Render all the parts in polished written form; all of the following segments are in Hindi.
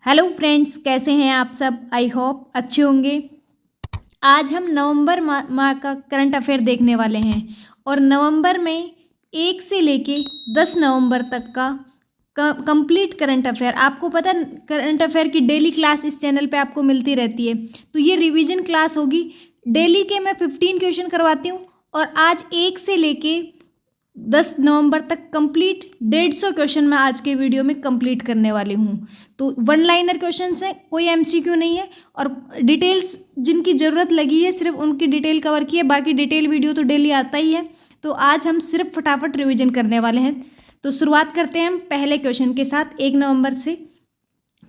हेलो फ्रेंड्स, कैसे हैं आप सब। आई होप अच्छे होंगे। आज हम नवंबर माह का करंट अफेयर देखने वाले हैं और नवंबर में 1 से लेके 10 नवंबर तक का कंप्लीट करंट अफेयर। आपको पता है करंट अफेयर की डेली क्लास इस चैनल पे आपको मिलती रहती है, तो ये रिवीजन क्लास होगी। डेली के मैं 15 क्वेश्चन करवाती हूँ और आज 1 से लेके 10 नवंबर तक कंप्लीट 150 क्वेश्चन मैं आज के वीडियो में कंप्लीट करने वाली हूँ। तो वन लाइनर क्वेश्चंस हैं, कोई एमसीक्यू नहीं है और डिटेल्स जिनकी ज़रूरत लगी है सिर्फ उनकी डिटेल कवर की है, बाकी डिटेल वीडियो तो डेली आता ही है। तो आज हम सिर्फ फटाफट रिवीजन करने वाले हैं। तो शुरुआत करते हैं हम पहले क्वेश्चन के साथ 1 नवंबर से।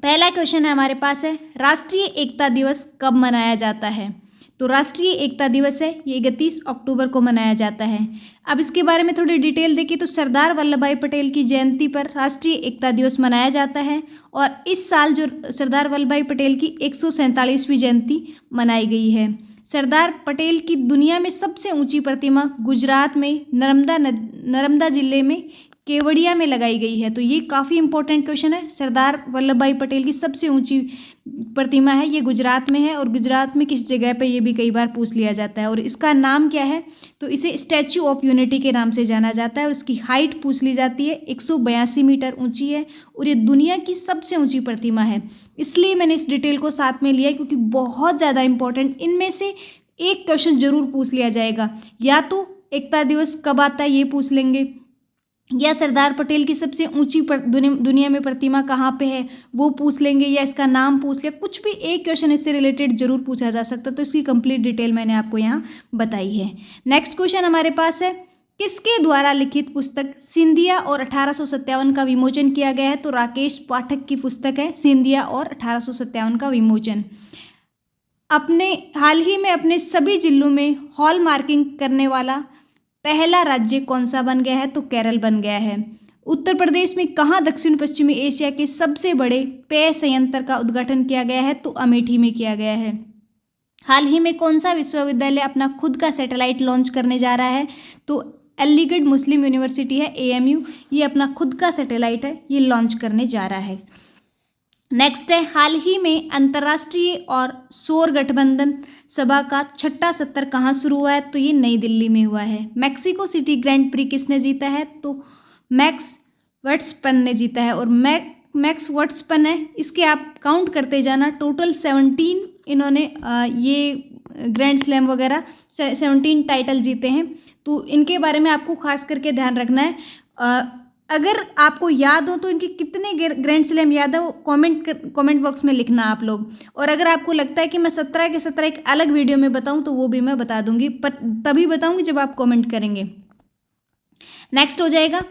पहला क्वेश्चन है हमारे पास है, राष्ट्रीय एकता दिवस कब मनाया जाता है। तो राष्ट्रीय एकता दिवस है ये 31 अक्टूबर को मनाया जाता है। अब इसके बारे में थोड़ी डिटेल देखिए तो सरदार वल्लभ भाई पटेल की जयंती पर राष्ट्रीय एकता दिवस मनाया जाता है और इस साल जो सरदार वल्लभ भाई पटेल की 147वीं जयंती मनाई गई है। सरदार पटेल की दुनिया में सबसे ऊंची प्रतिमा गुजरात में नर्मदा जिले में केवड़िया में लगाई गई है। तो ये काफ़ी इंपॉर्टेंट क्वेश्चन है। सरदार वल्लभ भाई पटेल की सबसे ऊंची प्रतिमा है ये गुजरात में है और गुजरात में किस जगह पे ये भी कई बार पूछ लिया जाता है और इसका नाम क्या है। तो इसे स्टैच्यू ऑफ यूनिटी के नाम से जाना जाता है और इसकी हाइट पूछ ली जाती है, 182 मीटर ऊंची है और ये दुनिया की सबसे ऊंची प्रतिमा है। इसलिए मैंने इस डिटेल को साथ में लिया क्योंकि बहुत ज़्यादा इंपॉर्टेंट, इनमें से एक क्वेश्चन जरूर पूछ लिया जाएगा। या तो एकता दिवस कब आता है ये पूछ लेंगे, या सरदार पटेल की सबसे ऊंची दुनिया में प्रतिमा कहाँ पे है वो पूछ लेंगे, या इसका नाम पूछ लिया। कुछ भी एक क्वेश्चन इससे रिलेटेड जरूर पूछा जा सकता है, तो इसकी कंप्लीट डिटेल मैंने आपको यहाँ बताई है। नेक्स्ट क्वेश्चन हमारे पास है, किसके द्वारा लिखित पुस्तक सिंधिया और 1857 का विमोचन किया गया है। तो राकेश पाठक की पुस्तक है सिंधिया और 1857 का विमोचन। अपने हाल ही में अपने सभी जिलों में हॉल मार्किंग करने वाला पहला राज्य कौन सा बन गया है। तो केरल बन गया है। उत्तर प्रदेश में कहाँ दक्षिण पश्चिमी एशिया के सबसे बड़े पेय संयंत्र का उद्घाटन किया गया है। तो अमेठी में किया गया है। हाल ही में कौन सा विश्वविद्यालय अपना खुद का सैटेलाइट लॉन्च करने जा रहा है। तो अलीगढ़ मुस्लिम यूनिवर्सिटी है AMU, ये अपना खुद का सैटेलाइट है ये लॉन्च करने जा रहा है। नेक्स्ट है, हाल ही में अंतर्राष्ट्रीय और सौर गठबंधन सभा का 6ठा सत्र कहाँ शुरू हुआ है। तो ये नई दिल्ली में हुआ है। मैक्सिको सिटी ग्रैंड प्री किसने जीता है। तो मैक्स वर्स्टपन ने जीता है और मैक्स वर्स्टपन है, इसके आप काउंट करते जाना, टोटल 17 इन्होंने ये ग्रैंड स्लैम वगैरह 17 टाइटल जीते हैं। तो इनके बारे में आपको खास करके ध्यान रखना है। अगर आपको याद हो तो इनके कितने ग्रैंड स्लैम याद है वो कमेंट बॉक्स में लिखना आप लोग। और अगर आपको लगता है कि मैं 17 के 17 एक अलग वीडियो में बताऊं तो वो भी मैं बता दूंगी, पर तभी बताऊंगी जब आप कमेंट करेंगे। नेक्स्ट हो जाएगा,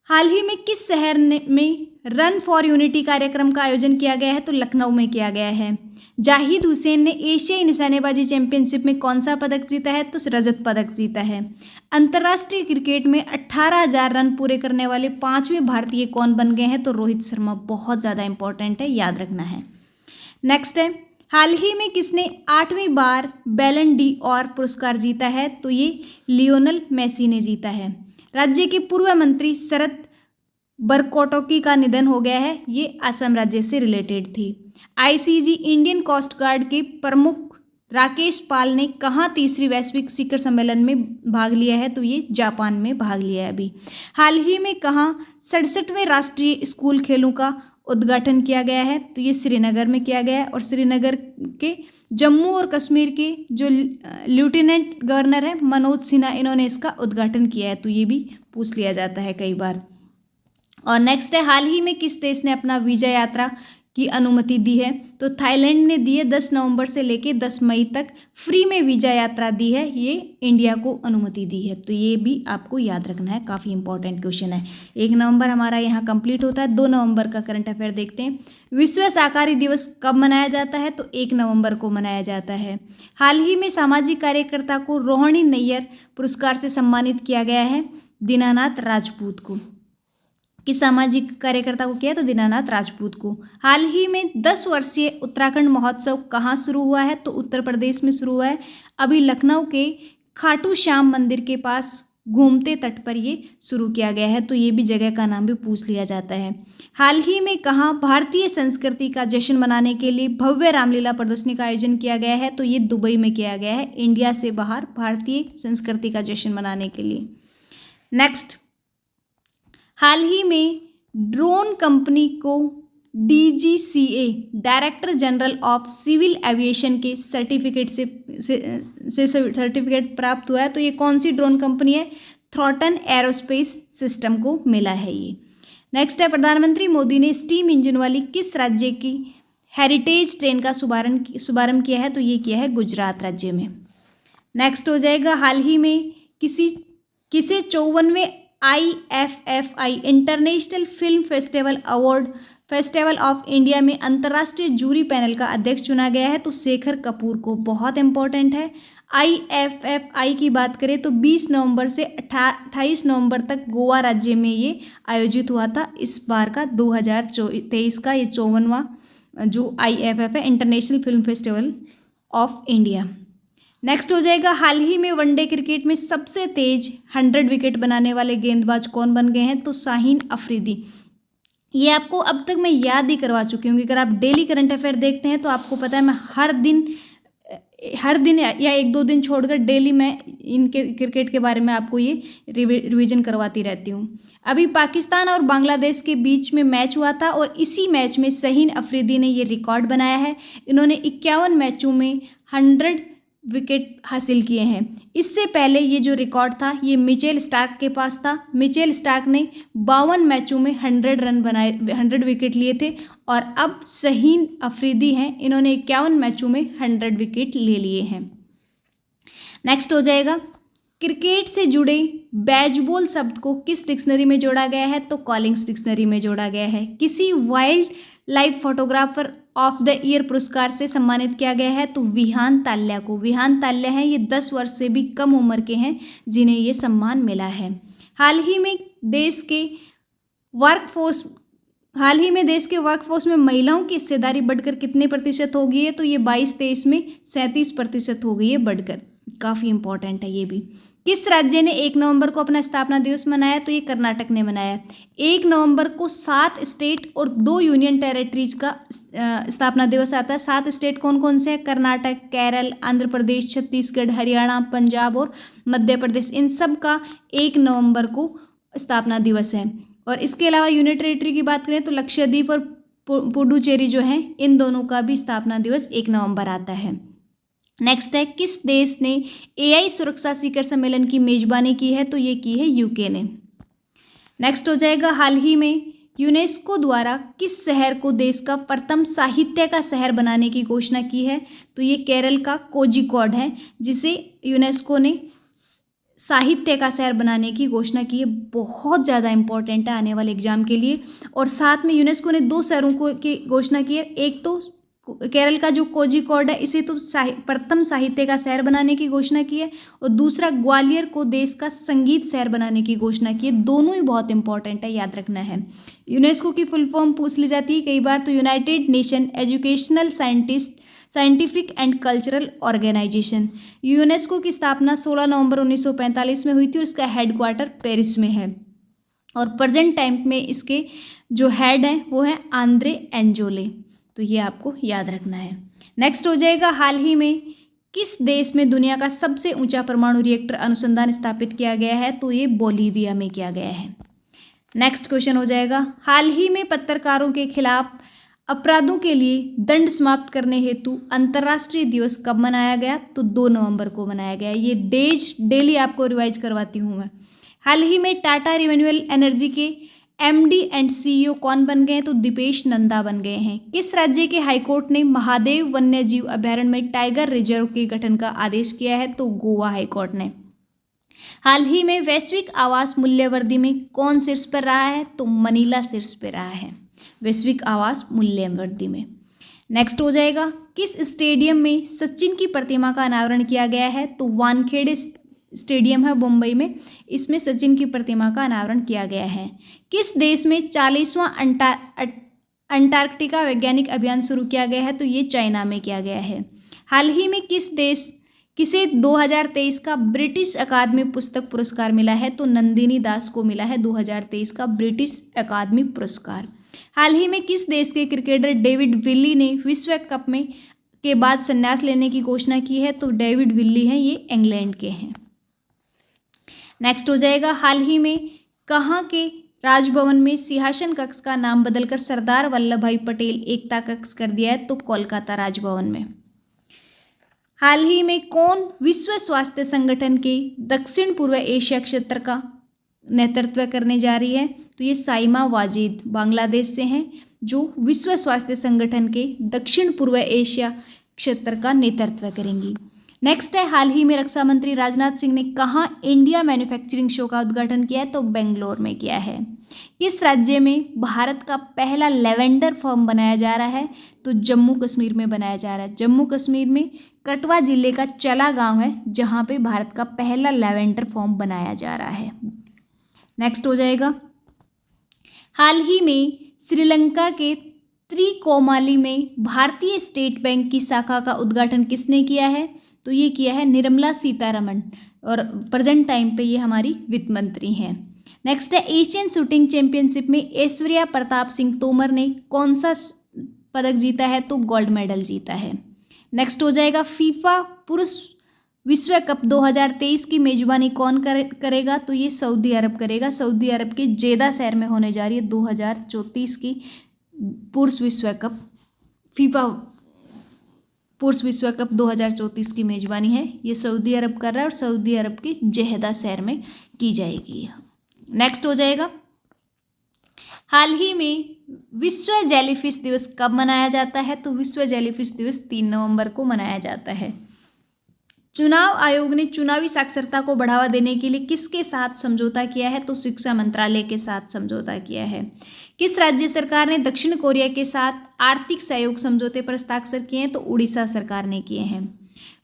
हाल ही में किस शहर में रन फॉर यूनिटी कार्यक्रम का आयोजन किया गया है। तो लखनऊ में किया गया है। जाहिद हुसैन ने एशियाई निशानेबाजी चैंपियनशिप में कौन सा पदक जीता है। तो रजत पदक जीता है। अंतर्राष्ट्रीय क्रिकेट में 18,000 रन पूरे करने वाले 5वें भारतीय कौन बन गए हैं। तो रोहित शर्मा। बहुत ज़्यादा इंपॉर्टेंट है, याद रखना है। नेक्स्ट है, हाल ही में किसने 8वीं बार बैलन डी और पुरस्कार जीता है। तो ये लियोनल मेसी ने जीता है। राज्य के पूर्व मंत्री शरद बरकोटोकी का निधन हो गया है, ये असम राज्य से रिलेटेड थी। ICG इंडियन कोस्ट गार्ड के प्रमुख राकेश पाल ने कहाँ तीसरी वैश्विक शिखर सम्मेलन में भाग लिया है। तो ये जापान में भाग लिया है अभी। हाल ही में कहाँ 67वें राष्ट्रीय स्कूल खेलों का उद्घाटन किया गया है। तो ये श्रीनगर में किया गया है और श्रीनगर के जम्मू और कश्मीर के जो लेफ्टिनेंट गवर्नर है मनोज सिन्हा, इन्होंने इसका उद्घाटन किया है। तो ये भी पूछ लिया जाता है कई बार। और नेक्स्ट है, हाल ही में किस देश ने अपना वीजा यात्रा की अनुमति दी है। तो थाईलैंड ने दी है। 10 नवंबर से लेकर 10 मई तक फ्री में वीजा यात्रा दी है, ये इंडिया को अनुमति दी है। तो ये भी आपको याद रखना है, काफ़ी इंपॉर्टेंट क्वेश्चन है। 1 नवंबर हमारा यहाँ कंप्लीट होता है। 2 नवंबर का करंट अफेयर देखते हैं। विश्व शाकाहारी दिवस कब मनाया जाता है। तो 1 नवंबर को मनाया जाता है। हाल ही में सामाजिक कार्यकर्ता को रोहिणी नैयर पुरस्कार से सम्मानित किया गया है, दीनानाथ राजपूत को। कि सामाजिक कार्यकर्ता को किया तो दीनानाथ राजपूत को। हाल ही में 10 वर्षीय उत्तराखंड महोत्सव कहाँ शुरू हुआ है। तो उत्तर प्रदेश में शुरू हुआ है। अभी लखनऊ के खाटू श्याम मंदिर के पास घूमते तट पर ये शुरू किया गया है, तो ये भी जगह का नाम भी पूछ लिया जाता है। हाल ही में कहाँ भारतीय संस्कृति का जश्न मनाने के लिए भव्य रामलीला प्रदर्शनी का आयोजन किया गया है, तो ये दुबई में किया गया है, इंडिया से बाहर भारतीय संस्कृति का जश्न मनाने के लिए। नेक्स्ट, हाल ही में ड्रोन कंपनी को DGCA director general of civil aviation के सर्टिफिकेट से सर्टिफिकेट प्राप्त हुआ है, तो ये कौन सी ड्रोन कंपनी है? थ्रॉटन एरोस्पेस सिस्टम को मिला है ये। नेक्स्ट है, प्रधानमंत्री मोदी ने स्टीम इंजन वाली किस राज्य की हेरिटेज ट्रेन का शुभारंभ किया है, तो ये किया है गुजरात राज्य में। नेक्स्ट हो जाएगा, हाल ही में किसे 54वें IFFI international film festival of India में अंतर्राष्ट्रीय जूरी पैनल का अध्यक्ष चुना गया है, तो शेखर कपूर को। बहुत इंपॉर्टेंट है। IFFI की बात करें तो 20 नवंबर से 28 नवंबर तक गोवा राज्य में ये आयोजित हुआ था। इस बार का 2023 का ये 54वां जो IFF है, international film festival of India. Next हो जाएगा, हाल ही में वनडे क्रिकेट में सबसे तेज 100 विकेट बनाने वाले गेंदबाज कौन बन गए हैं, तो शाहीन अफरीदी। ये आपको अब तक मैं याद ही करवा चुकी हूँ। अगर आप डेली करंट अफेयर देखते हैं तो आपको पता है मैं हर दिन या 1-2 दिन छोड़कर डेली मैं इनके क्रिकेट के बारे में आपको ये रिवीजन करवाती रहती हूँ। अभी पाकिस्तान और बांग्लादेश के बीच में मैच हुआ था और इसी मैच में शाहीन अफरीदी ने ये रिकॉर्ड बनाया है। इन्होंने 51 मैचों में 100 विकेट हासिल किए हैं। इससे पहले ये जो रिकॉर्ड था ये मिचेल स्टार्क के पास था। मिचेल स्टार्क ने 52 मैचों में 100 रन बनाए, 100 विकेट लिए थे, और अब शाहीन अफरीदी हैं, इन्होंने 51 मैचों में 100 विकेट ले लिए हैं। नेक्स्ट हो जाएगा, क्रिकेट से जुड़े बेसबॉल शब्द को किस डिक्शनरी में जोड़ा गया है, तो कॉलिंग्स डिक्शनरी में जोड़ा गया है। किसी wild life photographer of the year पुरस्कार से सम्मानित किया गया है, तो विहान ताल्या को। विहान ताल्या हैं, ये 10 वर्ष से भी कम उम्र के हैं जिन्हें ये सम्मान मिला है। हाल ही में देश के वर्कफोर्स में महिलाओं की हिस्सेदारी बढ़कर कितने प्रतिशत हो गई है, तो ये 22-23 में 37% हो गई है बढ़कर। काफ़ी इंपॉर्टेंट है ये भी। किस राज्य ने 1 नवंबर को अपना स्थापना दिवस मनाया, तो ये कर्नाटक ने मनाया। 1 नवंबर को 7 स्टेट और 2 यूनियन टेरिटरीज का स्थापना दिवस आता है। 7 स्टेट कौन कौन से हैं? कर्नाटक, केरल, आंध्र प्रदेश, छत्तीसगढ़, हरियाणा, पंजाब और मध्य प्रदेश। इन सब का 1 नवंबर को स्थापना दिवस है। और इसके अलावा यूनियन टेरिटरी की बात करें तो लक्षद्वीप और पुडुचेरी जो हैं, इन दोनों का भी स्थापना दिवस 1 नवंबर आता है। नेक्स्ट है, किस देश ने AI सुरक्षा शिखर सम्मेलन की मेजबानी की है, तो ये की है UK ने। नेक्स्ट हो जाएगा, हाल ही में यूनेस्को द्वारा किस शहर को देश का प्रथम साहित्य का शहर बनाने की घोषणा की है, तो ये केरल का कोझिकोड है, जिसे यूनेस्को ने साहित्य का शहर बनाने की घोषणा की है। बहुत ज़्यादा इंपॉर्टेंट है आने वाले एग्जाम के लिए। और साथ में यूनेस्को ने 2 शहरों को की घोषणा की है। एक तो केरल का जो कोझिकोड है, इसे तो प्रथम साहित्य का शहर बनाने की घोषणा की है, और दूसरा ग्वालियर को देश का संगीत शहर बनाने की घोषणा की है। दोनों ही बहुत इंपॉर्टेंट है, याद रखना है। यूनेस्को की फुल फॉर्म पूछ ली जाती है कई बार, तो United Nation educational scientific and cultural organisation. UNESCO की स्थापना 16 नवंबर 1945 में हुई थी और इसका हेडक्वार्टर पेरिस में है। और प्रेजेंट टाइम में इसके जो हेड हैं वो हैं आंद्रे एंजोले, तो ये आपको याद रखना है। नेक्स्ट हो जाएगा, हाल ही में किस देश में दुनिया का सबसे ऊंचा परमाणु रिएक्टर अनुसंधान स्थापित किया गया है, तो ये बोलीविया में किया गया है। नेक्स्ट क्वेश्चन हो जाएगा, हाल ही में पत्रकारों के खिलाफ अपराधों के लिए दंड समाप्त करने हेतु अंतर्राष्ट्रीय दिवस कब मनाया गया, तो 2 नवंबर को मनाया गया। ये डेज डेली आपको रिवाइज करवाती हूँ मैं। हाल ही में टाटा रिन्यूएबल एनर्जी के MD एंड CEO कौन बन गए हैं, तो दीपेश नंदा बन गए हैं। किस राज्य के हाईकोर्ट ने महादेव वन्य जीव अभयारण्य में टाइगर रिजर्व के गठन का आदेश किया है, तो गोवा हाईकोर्ट ने। हाल ही में वैश्विक आवास मूल्यवर्दी में कौन शीर्ष पर रहा है, तो मनीला शीर्ष पर रहा है वैश्विक आवास मूल्यवर्दी में। नेक्स्ट हो जाएगा, किस स्टेडियम में सचिन की प्रतिमा का अनावरण किया गया है, तो वानखेड़े स्टेडियम है मुंबई में, इसमें सचिन की प्रतिमा का अनावरण किया गया है। किस देश में 40वां अंटार्कटिका वैज्ञानिक अभियान शुरू किया गया है, तो ये चाइना में किया गया है। हाल ही में किस देश किसे 2023 का ब्रिटिश अकादमी पुस्तक पुरस्कार मिला है? तो नंदिनी दास को मिला है 2023 का ब्रिटिश अकादमी पुरस्कार। हाल ही में किस देश के क्रिकेटर डेविड विली ने विश्व कप में के बाद संन्यास लेने की घोषणा की है? तो डेविड विली हैं, ये इंग्लैंड के हैं। नेक्स्ट हो जाएगा, हाल ही में कहाँ के राजभवन में सिंहासन कक्ष का नाम बदलकर सरदार वल्लभ भाई पटेल एकता कक्ष कर दिया है? तो कोलकाता राजभवन में। हाल ही में कौन विश्व स्वास्थ्य संगठन के दक्षिण पूर्व एशिया क्षेत्र का नेतृत्व करने जा रही है? तो ये साइमा वाजिद बांग्लादेश से हैं, जो विश्व स्वास्थ्य संगठन के दक्षिण पूर्व एशिया क्षेत्र का नेतृत्व करेंगी। नेक्स्ट है, हाल ही में रक्षा मंत्री राजनाथ सिंह ने कहाँ इंडिया मैन्युफैक्चरिंग शो का उद्घाटन किया है? तो बेंगलोर में किया है। किस राज्य में भारत का पहला लेवेंडर फार्म बनाया जा रहा है? तो जम्मू कश्मीर में बनाया जा रहा है। जम्मू कश्मीर में कठुआ जिले का चला गांव है, जहां पे भारत का पहला लेवेंडर फार्म बनाया जा रहा है। नेक्स्ट हो जाएगा, हाल ही में श्रीलंका के त्रिकोमाली में भारतीय स्टेट बैंक की शाखा का उद्घाटन किसने किया है? तो ये किया है निर्मला सीतारमण, और प्रेजेंट टाइम पे ये हमारी वित्त मंत्री हैं। नेक्स्ट है, एशियन शूटिंग चैंपियनशिप में ऐश्वर्या प्रताप सिंह तोमर ने कौन सा पदक जीता है? तो गोल्ड मेडल जीता है। नेक्स्ट हो जाएगा, फीफा पुरुष विश्व कप 2023 की मेजबानी कौन करेगा? तो ये सऊदी अरब करेगा। सऊदी अरब के जेदा शहर में होने जा रही है 2034 की पुरुष विश्व कप। फीफा पुरुष विश्व कप 2034 की मेजबानी है, ये सऊदी अरब कर रहा है और सऊदी अरब के जेदा शहर में की जाएगी। नेक्स्ट हो जाएगा, हाल ही में विश्व जेलीफिश दिवस कब मनाया जाता है? तो विश्व जेलीफिश दिवस 3 नवंबर को मनाया जाता है। चुनाव आयोग ने चुनावी साक्षरता को बढ़ावा देने के लिए किसके साथ समझौता किया है? तो शिक्षा मंत्रालय के साथ समझौता किया है। किस राज्य सरकार ने दक्षिण कोरिया के साथ आर्थिक सहयोग समझौते पर हस्ताक्षर किए हैं? तो उड़ीसा सरकार ने किए हैं।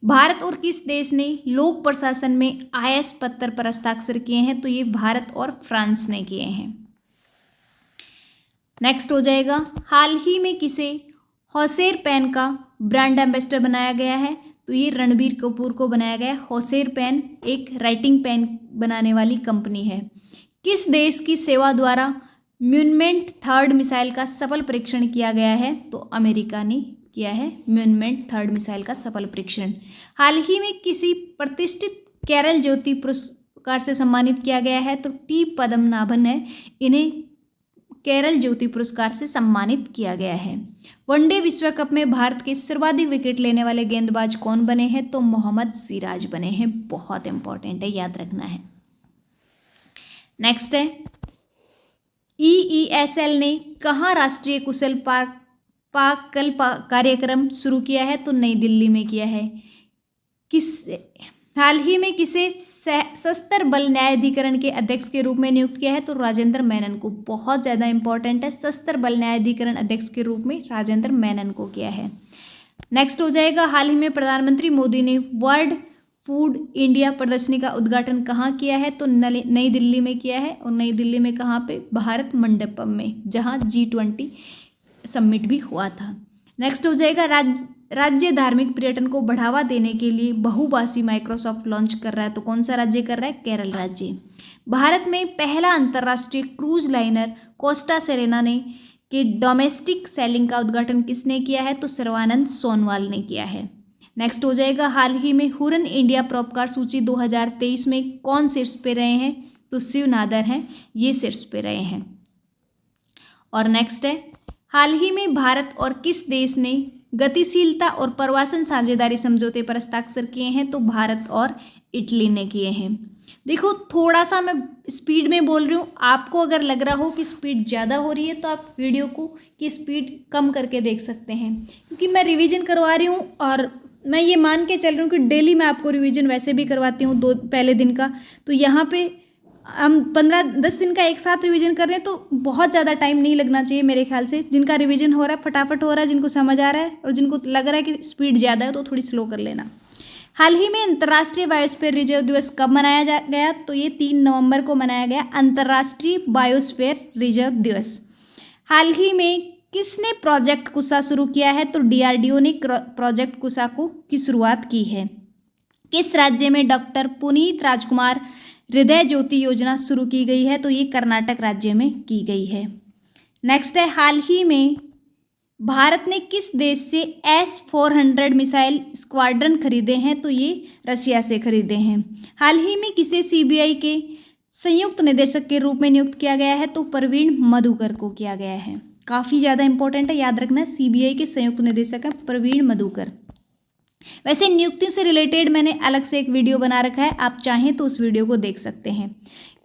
भारत और किस देश ने लोक प्रशासन में IAS पत्र पर हस्ताक्षर किए हैं? तो ये भारत और फ्रांस ने किए हैं। नेक्स्ट हो जाएगा, हाल ही में किसे हौसेर पेन का ब्रांड एम्बेसडर बनाया गया है? तो ये रणबीर कपूर को बनाया गया। हौसेर पेन एक राइटिंग पेन बनाने वाली कंपनी है। किस देश की सेवा द्वारा म्यूनमेंट 3 मिसाइल का सफल परीक्षण किया गया है? तो अमेरिका ने किया है म्यूनमेंट 3 मिसाइल का सफल परीक्षण। हाल ही में किसी प्रतिष्ठित केरल ज्योति पुरस्कार से सम्मानित किया गया है? तो टी पद्मनाभन है, इन्हें केरल ज्योति पुरस्कार से सम्मानित किया गया है। वनडे विश्व कप में भारत के सर्वाधिक विकेट लेने वाले गेंदबाज कौन बने हैं? तो मोहम्मद सिराज बने हैं। बहुत इंपॉर्टेंट है, याद रखना है। नेक्स्ट है, EESL ने कहाँ राष्ट्रीय कुशल पाककल कार्यक्रम शुरू किया है? तो नई दिल्ली में किया है। हाल ही में किसे सशस्त्र बल न्यायाधिकरण के अध्यक्ष के रूप में नियुक्त किया है? तो राजेंद्र मेनन को। बहुत ज़्यादा इंपॉर्टेंट है, सशस्त्र बल न्यायाधिकरण अध्यक्ष के रूप में राजेंद्र मेनन को किया है। नेक्स्ट हो जाएगा, हाल ही में प्रधानमंत्री मोदी ने वर्ल्ड फूड इंडिया प्रदर्शनी का उद्घाटन कहाँ किया है? तो नई दिल्ली में किया है। और नई दिल्ली में कहाँ पे? भारत मंडपम में, जहाँ G20 समिट भी हुआ था। नेक्स्ट हो जाएगा, राज्य धार्मिक पर्यटन को बढ़ावा देने के लिए बहुभाषी माइक्रोसॉफ्ट लॉन्च कर रहा है। तो कौन सा राज्य कर रहा है? केरल राज्य। भारत में पहला अंतर्राष्ट्रीय क्रूज लाइनर कोस्टा सेरेना ने के डोमेस्टिक सेलिंग का उद्घाटन किसने किया है? तो सर्वानंद सोनोवाल ने किया है। नेक्स्ट हो जाएगा, हाल ही में हुरन इंडिया परोपकार सूची 2023 में कौन शीर्ष पे रहे हैं? तो शिव नादर हैं, ये शीर्ष पे रहे हैं। और नेक्स्ट है, हाल ही में भारत और किस देश ने गतिशीलता और प्रवासन साझेदारी समझौते पर हस्ताक्षर किए हैं? तो भारत और इटली ने किए हैं। देखो, थोड़ा सा मैं स्पीड में बोल रही हूँ, आपको अगर लग रहा हो कि स्पीड ज़्यादा हो रही है तो आप वीडियो को की स्पीड कम करके देख सकते हैं, क्योंकि मैं रिवीजन करवा रही हूँ और मैं ये मान के चल रही हूँ कि डेली मैं आपको रिवीजन वैसे भी करवाती हूँ 2 पहले दिन का। तो यहाँ पे हम 15-10 दिन का एक साथ रिवीजन कर रहे हैं, तो बहुत ज़्यादा टाइम नहीं लगना चाहिए मेरे ख्याल से। जिनका रिवीजन हो रहा है फटाफट हो रहा है, जिनको समझ आ रहा है, और जिनको लग रहा है कि स्पीड ज़्यादा है तो थोड़ी स्लो कर लेना। हाल ही में अंतर्राष्ट्रीय बायोस्फीयर रिजर्व दिवस कब मनाया गया? तो ये 3 नवंबर को मनाया गया, अंतर्राष्ट्रीय बायोस्फीयर रिजर्व दिवस। हाल ही में किसने प्रोजेक्ट कुशा शुरू किया है? तो DRDO ने प्रोजेक्ट कुशा की शुरुआत की है। किस राज्य में डॉक्टर पुनीत राजकुमार हृदय ज्योति योजना शुरू की गई है? तो ये कर्नाटक राज्य में की गई है। नेक्स्ट है, हाल ही में भारत ने किस देश से S-400 मिसाइल स्क्वाड्रन खरीदे हैं? तो ये रशिया से खरीदे हैं। हाल ही में किसे सीबीआई के संयुक्त निदेशक के रूप में नियुक्त किया गया है? तो प्रवीण मधुकर को किया गया है। काफ़ी ज़्यादा इंपॉर्टेंट है, याद रखना, सीबीआई के संयुक्त निदेशक हैं प्रवीण मधुकर। वैसे नियुक्तियों से रिलेटेड मैंने अलग से एक वीडियो बना रखा है, आप चाहें तो उस वीडियो को देख सकते हैं।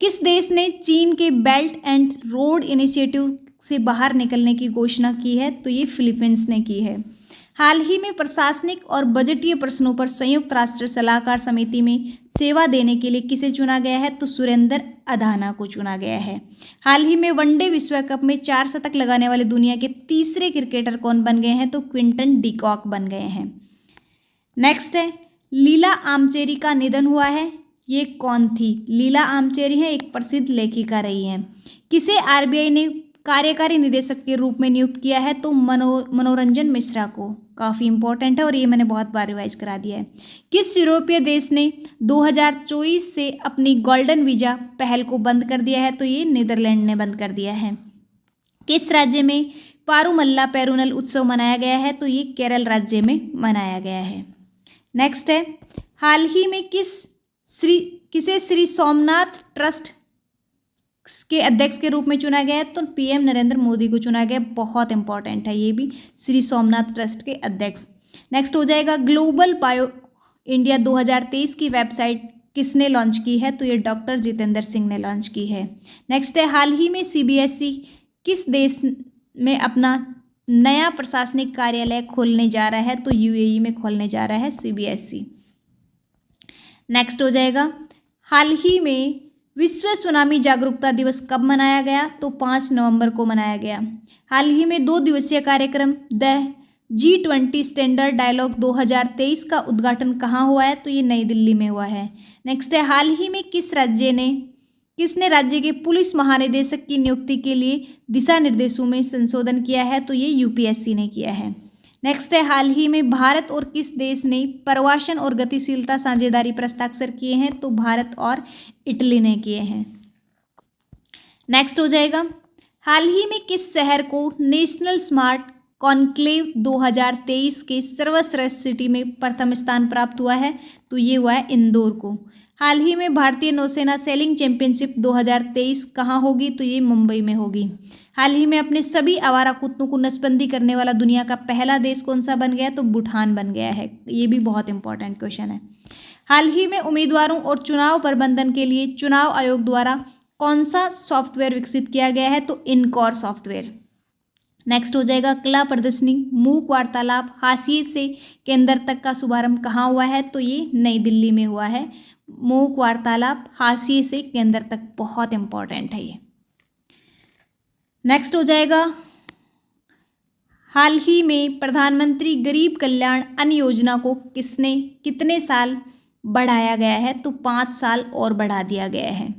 किस देश ने चीन के बेल्ट एंड रोड इनिशिएटिव से बाहर निकलने की घोषणा की है? तो ये फिलीपींस ने की है। हाल ही में प्रशासनिक और बजटीय प्रश्नों पर संयुक्त राष्ट्र सलाहकार समिति में सेवा देने के लिए किसे चुना गया है? तो सुरेंद्र अधाना को चुना गया है। हाल ही में वनडे विश्व कप में 4 शतक लगाने वाले दुनिया के तीसरे क्रिकेटर कौन बन गए हैं? तो क्विंटन डिकॉक बन गए हैं। नेक्स्ट है, लीला आमचेरी का निधन हुआ है, ये कौन थी? लीला आमचेरी है, एक प्रसिद्ध लेखिका रही हैं। किसे आरबीआई ने कार्यकारी निदेशक के रूप में नियुक्त किया है? तो मनोरंजन मिश्रा को। काफ़ी इंपॉर्टेंट है और ये मैंने बहुत बार रिवाइज करा दिया है। किस यूरोपीय देश ने 2024 से अपनी गोल्डन वीजा पहल को बंद कर दिया है? तो ये नीदरलैंड ने बंद कर दिया है। किस राज्य में पारूमल्ला पेरुनल उत्सव मनाया गया है? तो ये केरल राज्य में मनाया गया है। नेक्स्ट है, हाल ही में किसे श्री सोमनाथ ट्रस्ट के अध्यक्ष के रूप में चुना गया है? तो पीएम नरेंद्र मोदी को चुना गया। बहुत इंपॉर्टेंट है ये भी, श्री सोमनाथ ट्रस्ट के अध्यक्ष। नेक्स्ट हो जाएगा, ग्लोबल बायो इंडिया 2023 की वेबसाइट किसने लॉन्च की है? तो ये डॉक्टर जितेंद्र सिंह ने लॉन्च की है। नेक्स्ट है, हाल ही में सीबीएसई किस देश में अपना नया प्रशासनिक कार्यालय खोलने जा रहा है? तो यूएई में खोलने जा रहा है सीबीएसई। नेक्स्ट हो जाएगा, हाल ही में विश्व सुनामी जागरूकता दिवस कब मनाया गया? तो 5 नवंबर को मनाया गया। हाल ही में 2 दिवसीय कार्यक्रम द G20 स्टैंडर्ड डायलॉग 2023 का उद्घाटन कहाँ हुआ है? तो ये नई दिल्ली में हुआ है। नेक्स्ट है, हाल ही में किसने राज्य के पुलिस महानिदेशक की नियुक्ति के लिए दिशा निर्देशों में संशोधन किया है? तो ये यूपीएससी ने किया है। नेक्स्ट है, हाल ही में भारत और किस देश ने प्रवासन और गतिशीलता साझेदारी पर हस्ताक्षर किए हैं? तो भारत और इटली ने किए हैं। नेक्स्ट हो जाएगा, हाल ही में किस शहर को नेशनल स्मार्ट कॉन्क्लेव 2023 के सर्वश्रेष्ठ सिटी में प्रथम स्थान प्राप्त हुआ है? तो ये हुआ है इंदौर को। हाल ही में भारतीय नौसेना सेलिंग चैंपियनशिप 2023 कहाँ होगी? तो ये मुंबई में होगी। हाल ही में अपने सभी आवारा कुत्तों को नसबंदी करने वाला दुनिया का पहला देश कौन सा बन गया? तो भूटान बन गया है। ये भी बहुत इंपॉर्टेंट क्वेश्चन है। हाल ही में उम्मीदवारों और चुनाव प्रबंधन के लिए चुनाव आयोग द्वारा कौन सा सॉफ्टवेयर विकसित किया गया है? तो इनकॉर सॉफ्टवेयर। नेक्स्ट हो जाएगा, कला प्रदर्शनी मूक वार्तालाप हाशिए से केंद्र तक का शुभारंभ कहाँ हुआ है? तो ये नई दिल्ली में हुआ है। मूक वार्तालाप हाशिए से केंद्र तक, बहुत इंपॉर्टेंट है ये। नेक्स्ट हो जाएगा, हाल ही में प्रधानमंत्री गरीब कल्याण अन्न योजना को कितने साल बढ़ाया गया है? तो 5 साल और बढ़ा दिया गया है।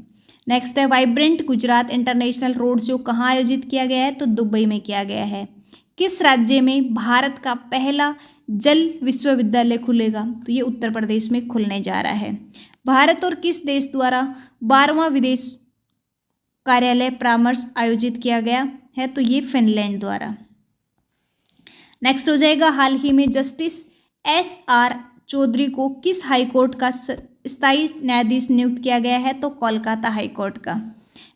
नेक्स्ट है, vibrant Gujarat international road show कहाँ आयोजित किया गया है? तो दुबई में किया गया है। किस राज्य में भारत का पहला जल विश्वविद्यालय खुलेगा? तो ये उत्तर प्रदेश में खुलने जा रहा है। भारत और किस देश द्वारा 12वां विदेश कार्यालय परामर्श आयोजित किया गया है? तो ये फिनलैंड द्वारा। नेक्स्ट हो जाएगा, हाल ही में जस्टिस SR चौधरी को किस हाईकोर्ट का स्थायी न्यायाधीश नियुक्त किया गया है? तो कोलकाता हाईकोर्ट का।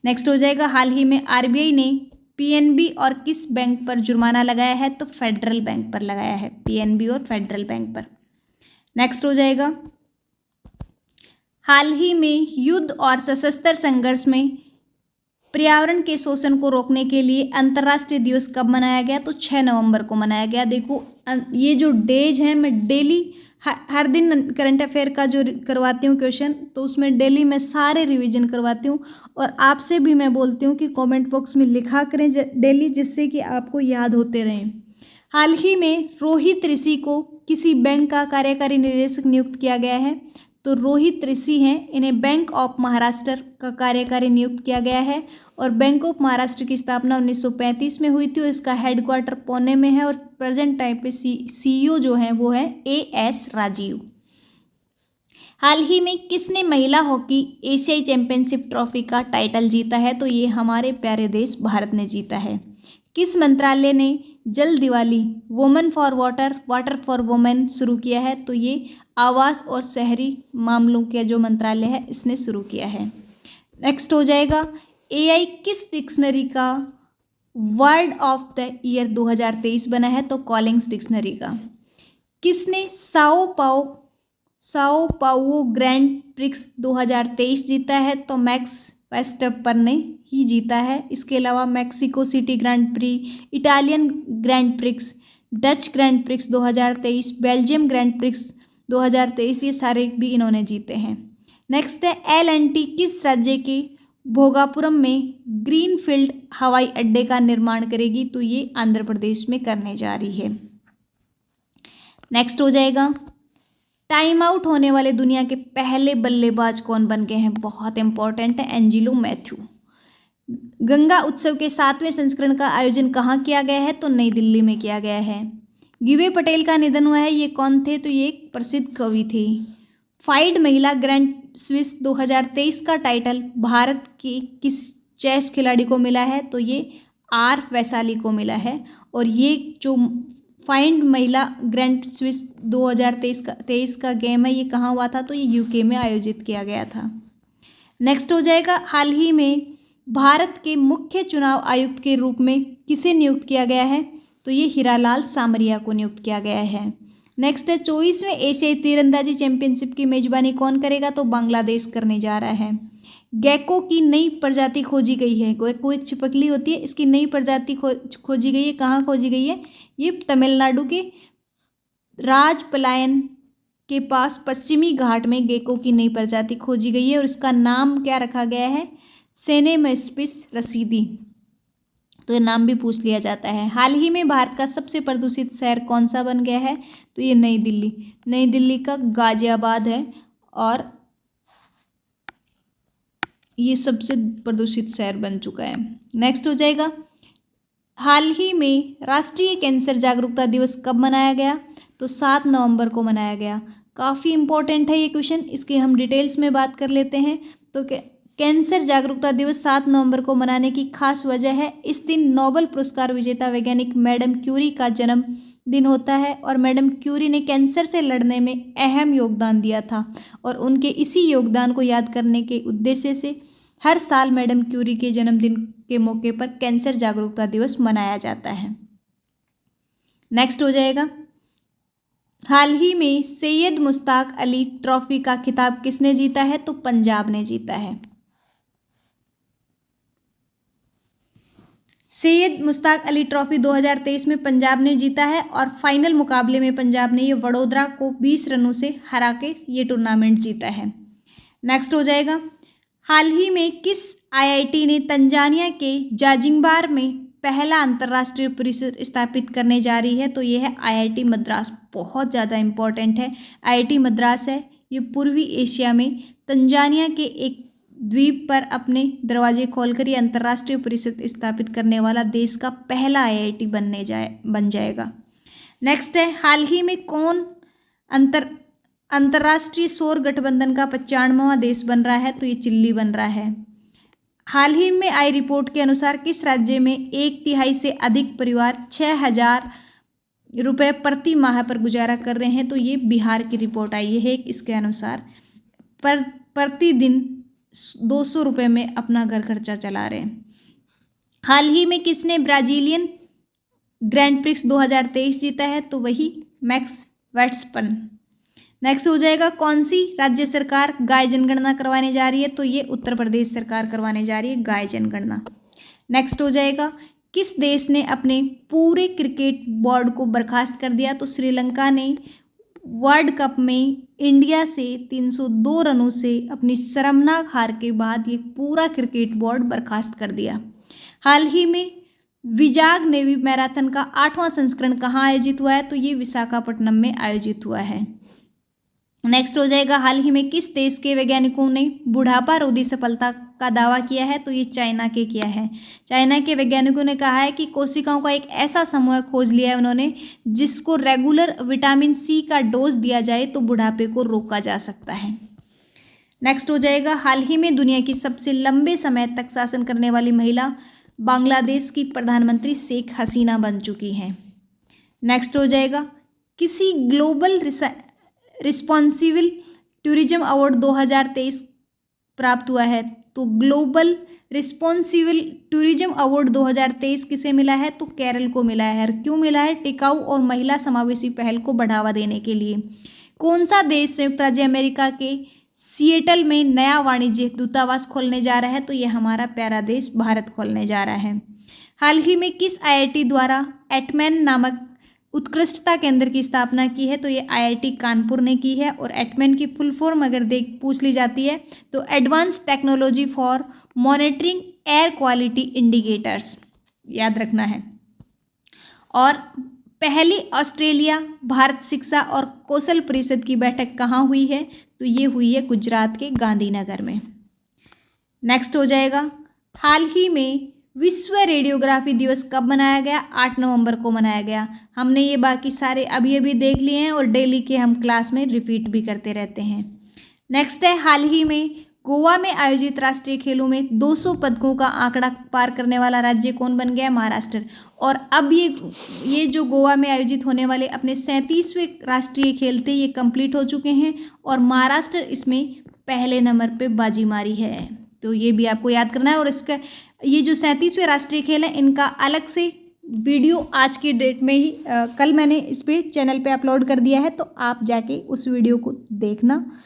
नेक्स्ट हो जाएगा, हाल ही में आरबीआई ने पीएनबी और किस बैंक पर जुर्माना लगाया है? तो फेडरल बैंक पर लगाया है, पीएनबी और फेडरल बैंक पर। नेक्स्ट हो जाएगा, हाल ही में युद्ध और सशस्त्र संघर्ष में पर्यावरण के शोषण को रोकने के लिए अंतर्राष्ट्रीय दिवस कब मनाया गया? तो 6 नवंबर को मनाया गया। देखो ये जो डेज हैं, मैं डेली हर दिन करंट अफेयर का जो करवाती हूँ क्वेश्चन, तो उसमें डेली मैं सारे रिवीजन करवाती हूँ और आपसे भी मैं बोलती हूँ कि कमेंट बॉक्स में लिखा करें डेली, जिससे कि आपको याद होते रहें। हाल ही में रोहित ऋषि को किसी बैंक का कार्यकारी निदेशक नियुक्त किया गया है? तो रोहित ऋषि हैं, इन्हें बैंक ऑफ महाराष्ट्र का कार्यकारी नियुक्त किया गया है और बैंक ऑफ महाराष्ट्र की स्थापना 1935 में हुई थी और इसका हेडक्वार्टर पुणे में है और प्रेजेंट टाइम पे सीईओ जो है वो है AS राजीव। हाल ही में किसने महिला हॉकी एशियाई चैंपियनशिप ट्रॉफी का टाइटल जीता है? तो ये हमारे प्यारे देश भारत ने जीता है। किस मंत्रालय ने जल Diwali women for water water for women शुरू किया है? तो ये आवास और शहरी मामलों का जो मंत्रालय है इसने शुरू किया है। नेक्स्ट हो जाएगा, एआई किस डिक्शनरी का वर्ड ऑफ द ईयर 2023 बना है? तो कॉलिंग्स डिक्शनरी का। किसने साओ पाओ ग्रैंड प्रिक्स 2023 जीता है? तो मैक्स वर्स्टैपेन ने ही जीता है। इसके अलावा Mexico city grand pre, Italian grand prix, Dutch grand prix 2023, Belgium grand prix 2023, ये सारे भी इन्होंने जीते हैं। नेक्स्ट है, L&T किस राज्य के भोगापुरम में ग्रीनफील्ड हवाई अड्डे का निर्माण करेगी? तो ये आंध्र प्रदेश में करने जा रही है। नेक्स्ट हो जाएगा, टाइम आउट होने वाले दुनिया के पहले बल्लेबाज कौन बन गए हैं? बहुत इंपॉर्टेंट है, एंजिलो मैथ्यू। गंगा उत्सव के 7वें संस्करण का आयोजन कहाँ किया गया है? तो नई दिल्ली में किया गया है। गिवे पटेल का निधन हुआ है, ये कौन थे? तो ये एक प्रसिद्ध कवि थे। फाइड महिला ग्रैंड स्विस 2023 का टाइटल भारत की किस चेस खिलाड़ी को मिला है? तो ये आर वैशाली को मिला है। और ये जो फाइंड महिला ग्रैंड स्विस 2023 का गेम है, ये कहाँ हुआ था? तो ये यूके में आयोजित किया गया था। नेक्स्ट हो जाएगा, हाल ही में भारत के मुख्य चुनाव आयुक्त के रूप में किसे नियुक्त किया गया है? तो ये हीरालाल सामरिया को नियुक्त किया गया है। नेक्स्ट है, 24वें एशियाई तीरंदाजी चैंपियनशिप की मेजबानी कौन करेगा? तो बांग्लादेश करने जा रहा है। गैको की नई प्रजाति खोजी गई है। गैको एक छिपकली होती है, इसकी नई प्रजाति खोजी गई है। कहाँ खोजी गई है? ये तमिलनाडु के राजपलायन के पास पश्चिमी घाट में गेको की नई प्रजाति खोजी गई है और इसका नाम क्या रखा गया है? सेनेमेस्पिस रसीदी। तो ये नाम भी पूछ लिया जाता है। हाल ही में भारत का सबसे प्रदूषित शहर कौन सा बन गया है? तो ये नई दिल्ली। नई दिल्ली का गाजियाबाद है और ये सबसे प्रदूषित शहर बन चुका है। नेक्स्ट हो जाएगा, हाल ही में राष्ट्रीय कैंसर जागरूकता दिवस कब मनाया गया? तो 7 नवंबर को मनाया गया। काफ़ी इंपॉर्टेंट है ये क्वेश्चन, इसकी हम डिटेल्स में बात कर लेते हैं। तो कैंसर जागरूकता दिवस 7 नवंबर को मनाने की खास वजह है, इस दिन नोबेल पुरस्कार विजेता वैज्ञानिक मैडम क्यूरी का जन्म दिन होता है और मैडम क्यूरी ने कैंसर से लड़ने में अहम योगदान दिया था और उनके इसी योगदान को याद करने के उद्देश्य से हर साल मैडम क्यूरी के जन्मदिन के मौके पर कैंसर जागरूकता दिवस मनाया जाता है। नेक्स्ट हो जाएगा, हाल ही में सैयद मुश्ताक अली ट्रॉफी का खिताब किसने जीता है? तो पंजाब ने जीता है। सैयद मुश्ताक अली ट्रॉफी 2023 में पंजाब ने जीता है और फाइनल मुकाबले में पंजाब ने ये वडोदरा को 20 रनों से हरा के ये टूर्नामेंट जीता है। नेक्स्ट हो जाएगा, हाल ही में किस आईआईटी ने तंजानिया के जाजिंगबार में पहला अंतर्राष्ट्रीय परिसर स्थापित करने जा रही है? तो ये है आईआईटी मद्रास। बहुत ज़्यादा इम्पोर्टेंट है, आईआईटी मद्रास है। ये पूर्वी एशिया में तंजानिया के एक द्वीप पर अपने दरवाजे खोलकर ये अंतर्राष्ट्रीय परिषद स्थापित करने वाला देश का पहला आईआईटी बन जाएगा। नेक्स्ट है, हाल ही में कौन अंतर्राष्ट्रीय सौर गठबंधन का 95वां देश बन रहा है? तो ये चिल्ली बन रहा है। हाल ही में आई रिपोर्ट के अनुसार किस राज्य में 1/3 से अधिक परिवार 6,000 रुपये प्रति माह पर गुजारा कर रहे हैं? तो ये बिहार की रिपोर्ट आई है इसके अनुसार, पर प्रतिदिन 200 रुपये में अपना घर खर्चा चला रहे हैं। हाल ही में किसने ब्राजीलियन ग्रैंड प्रिक्स 2023 जीता है? तो वही मैक्स वर्स्टैपेन। नेक्स्ट हो जाएगा, कौन सी राज्य सरकार गाय जनगणना करवाने जा रही है? तो ये उत्तर प्रदेश सरकार करवाने जा रही है गाय जनगणना। नेक्स्ट हो जाएगा, किस देश ने अपने पूरे क्रिकेट बोर्ड को बर्खास्त कर दिया? तो श्रीलंका ने वर्ल्ड कप में इंडिया से 302 रनों से अपनी शर्मनाक हार के बाद ये पूरा क्रिकेट बोर्ड बर्खास्त कर दिया। हाल ही में विजाग नेवी मैराथन का 8वां संस्करण कहाँ आयोजित हुआ है? तो ये विशाखापट्टनम में आयोजित हुआ है। नेक्स्ट हो जाएगा, हाल ही में किस देश के वैज्ञानिकों ने बुढ़ापा रोधी सफलता का दावा किया है? तो ये चाइना के किया है। चाइना के वैज्ञानिकों ने कहा है कि कोशिकाओं का एक ऐसा समूह खोज लिया है उन्होंने, जिसको रेगुलर विटामिन सी का डोज दिया जाए तो बुढ़ापे को रोका जा सकता है। नेक्स्ट हो जाएगा, हाल ही में दुनिया की सबसे लंबे समय तक शासन करने वाली महिला बांग्लादेश की प्रधानमंत्री शेख हसीना बन चुकी हैं। नेक्स्ट हो जाएगा, किसी ग्लोबल रिस्पॉन्सिबल टूरिज्म अवार्ड 2023 प्राप्त हुआ है? तो ग्लोबल रिस्पॉन्सिबल टूरिज्म अवार्ड 2023 किसे मिला है? तो केरल को मिला है। क्यों मिला है? टिकाऊ और महिला समावेशी पहल को बढ़ावा देने के लिए। कौन सा देश संयुक्त राज्य अमेरिका के सिएटल में नया वाणिज्य दूतावास खोलने जा रहा है? तो ये हमारा प्यारा देश भारत खोलने जा रहा है। हाल ही में किस आईआईटी द्वारा एटमैन नामक उत्कृष्टता केंद्र की स्थापना की है? तो ये आईआईटी कानपुर ने की है। और एटमैन की फुल फॉर्म अगर पूछ ली जाती है तो advance technology for monitoring air quality indicators, याद रखना है। और पहली ऑस्ट्रेलिया भारत शिक्षा और कौशल परिषद की बैठक कहाँ हुई है? तो ये हुई है गुजरात के गांधीनगर में। नेक्स्ट हो जाएगा, हाल ही में विश्व रेडियोग्राफी दिवस कब मनाया गया? 8 नवंबर को मनाया गया। हमने ये बाकी सारे अभी अभी देख लिए हैं और डेली के हम क्लास में रिपीट भी करते रहते हैं। नेक्स्ट है, हाल ही में गोवा में आयोजित राष्ट्रीय खेलों में 200 पदकों का आंकड़ा पार करने वाला राज्य कौन बन गया? महाराष्ट्र। और अब ये जो गोवा में आयोजित होने वाले अपने 37वें राष्ट्रीय खेल थे, ये कंप्लीट हो चुके हैं और महाराष्ट्र इसमें पहले नंबर पे बाजी मारी है। तो ये भी आपको याद करना है। और इसका ये जो 37वें राष्ट्रीय खेल है, इनका अलग से वीडियो आज की डेट में ही कल मैंने इस पे चैनल पे अपलोड कर दिया है, तो आप जाके उस वीडियो को देखना।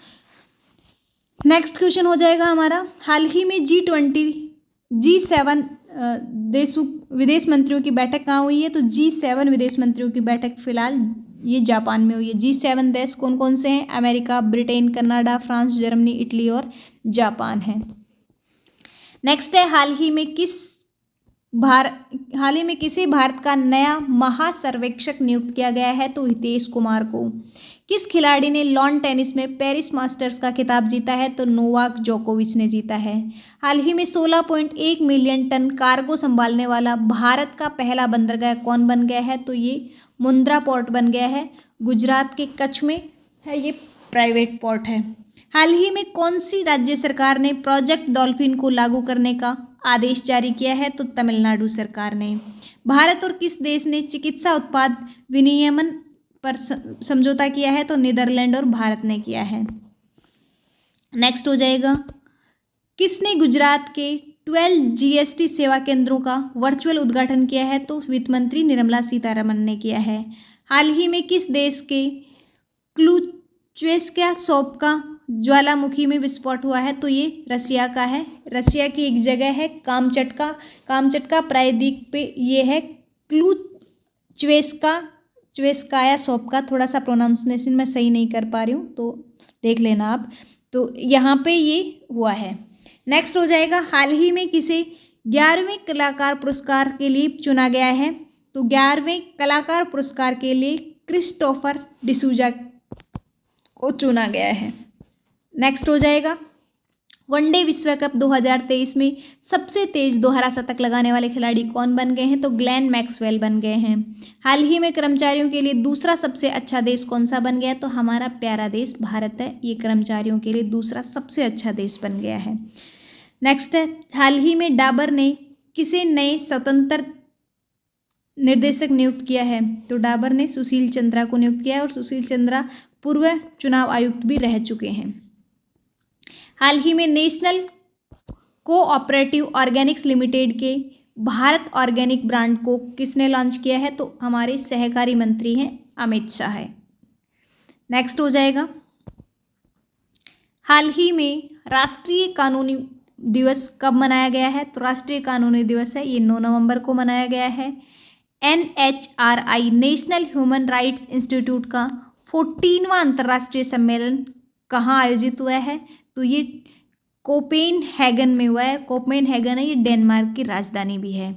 नेक्स्ट क्वेश्चन हो जाएगा हमारा, हाल ही में G7 विदेश मंत्रियों की बैठक कहाँ हुई है? तो G7 विदेश मंत्रियों की बैठक फिलहाल ये जापान में हुई है। G7 देश कौन कौन से हैं? America, Britain, Canada, France, Germany, Italy और जापान है। नेक्स्ट है, हाल ही में किसे भारत का नया महासर्वेक्षक नियुक्त किया गया है? तो हितेश कुमार को। किस खिलाड़ी ने लॉन टेनिस में पेरिस मास्टर्स का खिताब जीता है? तो नोवाक जोकोविच ने जीता है। हाल ही में 16.1 मिलियन टन कार्गो संभालने वाला भारत का पहला बंदरगाह कौन बन गया है? तो ये मुंद्रा पोर्ट बन गया है। गुजरात के कच्छ में है, ये प्राइवेट पोर्ट है। हाल ही में कौन सी राज्य सरकार ने प्रोजेक्ट डॉल्फिन को लागू करने का आदेश जारी किया है? तो तमिलनाडु सरकार ने। भारत और किस देश ने चिकित्सा उत्पाद विनियमन पर समझौता किया है? तो नीदरलैंड और भारत ने किया है। नेक्स्ट हो जाएगा, किसने गुजरात के 12 जीएसटी सेवा केंद्रों का वर्चुअल उद्घाटन किया है? तो वित्त मंत्री निर्मला सीतारमण ने किया है। हाल ही में किस देश के क्लुचेस्का सोप्का ज्वालामुखी में विस्फोट हुआ है? तो ये रसिया का है। रसिया की एक जगह है कामचटका प्रायद्वीप पे ये है क्लुचेस्काया सोप्का। थोड़ा सा प्रोनाउंसिएशन मैं सही नहीं कर पा रही हूँ, तो देख लेना आप। तो यहाँ पे ये हुआ है। नेक्स्ट हो जाएगा, हाल ही में किसे 11वें कलाकार पुरस्कार के लिए चुना गया है? तो 11वें कलाकार पुरस्कार के लिए क्रिस्टोफर डिसूजा को चुना गया है। नेक्स्ट हो जाएगा, वनडे विश्व कप 2023 में सबसे तेज दोहरा शतक लगाने वाले खिलाड़ी कौन बन गए हैं? तो ग्लेन मैक्सवेल बन गए हैं। हाल ही में कर्मचारियों के लिए दूसरा सबसे अच्छा देश कौन सा बन गया? तो हमारा प्यारा देश भारत है, ये कर्मचारियों के लिए दूसरा सबसे अच्छा देश बन गया है। नेक्स्ट है, हाल ही में डाबर ने किसे नए स्वतंत्र निर्देशक नियुक्त किया है? तो डाबर ने सुशील चंद्रा को नियुक्त किया है और सुशील चंद्रा पूर्व चुनाव आयुक्त भी रह चुके हैं। हाल ही में नेशनल कोऑपरेटिव ऑर्गेनिक्स लिमिटेड के भारत ऑर्गेनिक ब्रांड को किसने लॉन्च किया है? तो हमारे सहकारी मंत्री हैं अमित शाह है। नेक्स्ट हो जाएगा, हाल ही में राष्ट्रीय कानूनी दिवस कब मनाया गया है? तो राष्ट्रीय कानूनी दिवस है, ये 9 नवंबर को मनाया गया है। NHRI national human rights institute का 14वां अंतर्राष्ट्रीय सम्मेलन कहाँ आयोजित हुआ है? तो ये कोपेनहेगन में हुआ है। कोपेनहेगन है, ये डेनमार्क की राजधानी भी है।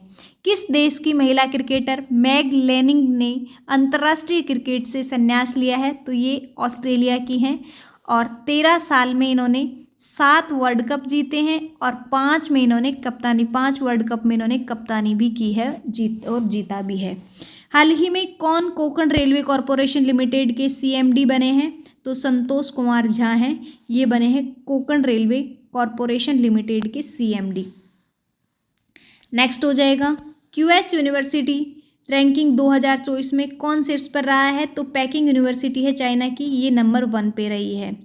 किस देश की महिला क्रिकेटर मैग लेनिंग ने अंतर्राष्ट्रीय क्रिकेट से संन्यास लिया है? तो ये ऑस्ट्रेलिया की हैं। और 13 साल में इन्होंने 7 वर्ल्ड कप जीते हैं और 5 में इन्होंने कप्तानी 5 वर्ल्ड कप में इन्होंने कप्तानी भी की है जीता भी है। हाल ही में कौन कोंकण रेलवे कॉरपोरेशन लिमिटेड के CMD बने हैं? तो संतोष कुमार झा हैं, ये बने हैं कोंकण रेलवे कॉरपोरेशन लिमिटेड के CMD। नेक्स्ट हो जाएगा QS यूनिवर्सिटी रैंकिंग 2024 में कौन शीर्ष पर रहा है? तो पेकिंग यूनिवर्सिटी है चाइना की, ये नंबर 1 पे रही है।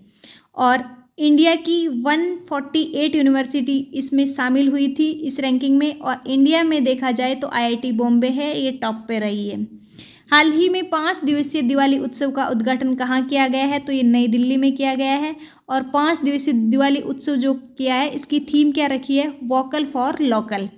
और इंडिया की 148 यूनिवर्सिटी इसमें शामिल हुई थी इस रैंकिंग में, और इंडिया में देखा जाए तो IIT बॉम्बे है, ये टॉप पे रही है। हाल ही में 5 दिवसीय दिवाली उत्सव का उद्घाटन कहाँ किया गया है? तो ये नई दिल्ली में किया गया है। और 5 दिवसीय दिवाली उत्सव जो किया है, इसकी थीम क्या रखी है? Vocal for local.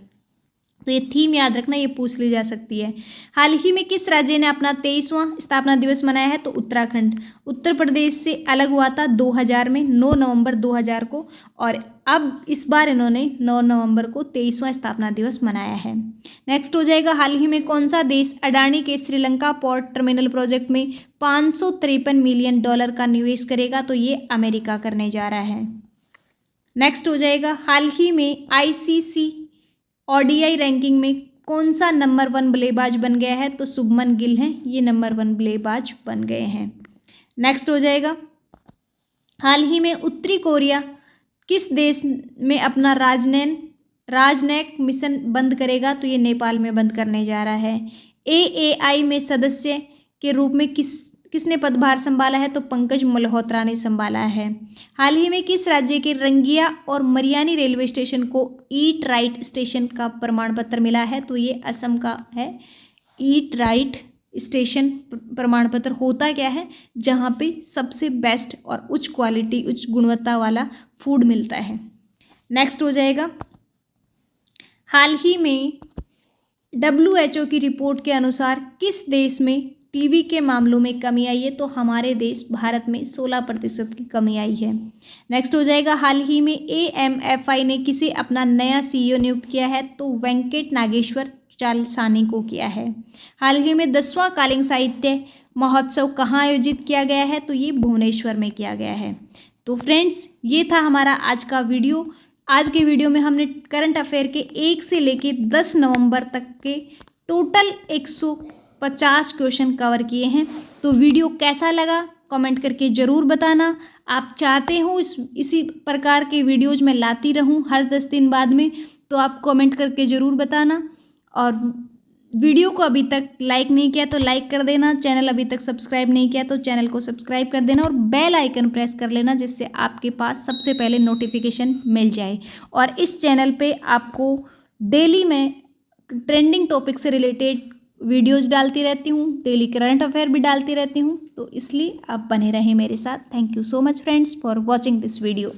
तो ये थीम याद रखना, ये पूछ ली जा सकती है। हाल ही में किस राज्य ने अपना 23वां स्थापना दिवस मनाया है? तो उत्तराखंड। उत्तर प्रदेश से अलग हुआ था 2000 में, 9 नवंबर 2000 को, और अब इस बार इन्होंने 9 नवंबर को 23वां स्थापना दिवस मनाया है। नेक्स्ट हो जाएगा हाल ही में कौन सा देश अडानी के श्रीलंका पोर्ट टर्मिनल प्रोजेक्ट में $553 मिलियन का निवेश करेगा? तो ये अमेरिका करने जा रहा है। नेक्स्ट हो जाएगा हाल ही में ICC ODI रैंकिंग में कौन सा नंबर 1 बल्लेबाज बन गया है? तो शुभमन गिल हैं, ये नंबर 1 बल्लेबाज बन गए हैं। नेक्स्ट हो जाएगा हाल ही में उत्तरी कोरिया किस देश में अपना राजनैक मिशन बंद करेगा? तो ये नेपाल में बंद करने जा रहा है। AAI में सदस्य के रूप में किसने पदभार संभाला है? तो पंकज मल्होत्रा ने संभाला है। हाल ही में किस राज्य के रंगिया और मरियानी रेलवे स्टेशन को ईट राइट स्टेशन का प्रमाण पत्र मिला है? तो ये असम का है। ईट राइट स्टेशन प्रमाण पत्र होता क्या है? जहाँ पे सबसे बेस्ट और उच्च क्वालिटी उच्च गुणवत्ता वाला फूड मिलता है। नेक्स्ट हो जाएगा हाल ही में WHO की रिपोर्ट के अनुसार किस देश में टीबी के मामलों में कमी आई है? तो हमारे देश भारत में 16% की कमी आई है। नेक्स्ट हो जाएगा हाल ही में AMFI ने किसे अपना नया CEO नियुक्त किया है? तो वेंकट नागेश्वर चालसानी को किया है। हाल ही में 10वां कालिंग साहित्य महोत्सव कहाँ आयोजित किया गया है? तो ये भुवनेश्वर में किया गया है। तो फ्रेंड्स, ये था हमारा आज का वीडियो। आज के वीडियो में हमने करंट अफेयर के 1 से लेके 10 नवंबर तक के टोटल 150 क्वेश्चन कवर किए हैं। तो वीडियो कैसा लगा कमेंट करके ज़रूर बताना। आप चाहते हो इसी प्रकार के वीडियोज़ मैं लाती रहूं हर 10 दिन बाद में, तो आप कमेंट करके ज़रूर बताना। और वीडियो को अभी तक लाइक नहीं किया तो लाइक कर देना, चैनल अभी तक सब्सक्राइब नहीं किया तो चैनल को सब्सक्राइब कर देना और बेल आइकन प्रेस कर लेना, जिससे आपके पास सबसे पहले नोटिफिकेशन मिल जाए। और इस चैनल पे आपको डेली मैं ट्रेंडिंग टॉपिक से रिलेटेड वीडियोज़ डालती रहती हूँ, डेली करंट अफेयर भी डालती रहती हूँ, तो इसलिए आप बने रहें मेरे साथ। Thank you so much friends for watching this video.